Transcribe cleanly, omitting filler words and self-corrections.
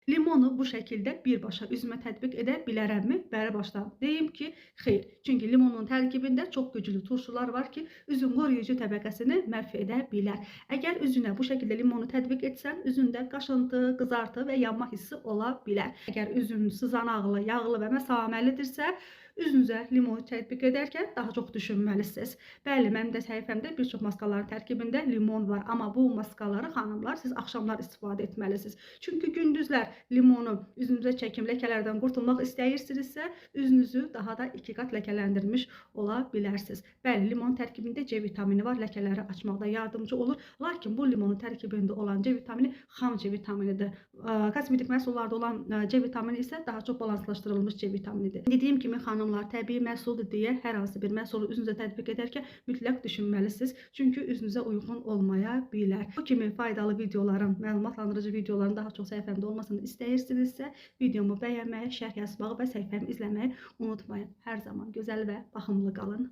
Limonu bu şəkildə birbaşa üzümə tətbiq edə bilərəmmi? Bəri başdan deyim ki, xeyr. Çünki limonun tərkibində çox güclü turşular var ki, üzün qoruyucu təbəqəsini məhv edə bilər. Əgər üzünə bu şəkildə limonu tətbiq etsən, üzündə qaşıntı, qızartı və yanma hissi ola bilər. Əgər üzün sızanaqlı, yağlı və məsaməlidirsə, üzünüzə limonu tətbiq edərkən daha çox düşünməlisiniz. Bəli, mənim də səhifəmdə bir çox maskaların tərkibində limon var, amma bu maskaları xanımlar siz axşamlar istifadə etməlisiniz. Çünki gündüzlər limonu üzünüzə çəkim, ləkələrdən qurtulmaq istəyirsinizsə, üzünüzü daha da 2 qat ləkələndirmiş ola bilərsiniz. Bəli, limon tərkibində C vitamini var, ləkələri açmaqda yardımcı olur. Lakin bu limonun tərkibində olan C vitamini xam C vitaminidir. Kosmetik məhsullarda olan C vitamini isə daha çox balanslaşdırılmış C vitaminidir. Dediyim kimi xanımlar, təbii məhsuldur deyə hər hansı bir məhsulu üzünüzə tətbiq edərkən mütləq düşünməlisiniz. Çünki üzünüzə uyğun olmaya bilər. Bu kimi faydalı videoların, məlumatlandırıcı videoların daha çox səhifəmdə olmasını istəyirsinizsə, videomu bəyənməyi, şərh yazmağı və səhifəmi izləməyi unutmayın. Hər zaman gözəl və baxımlı qalın.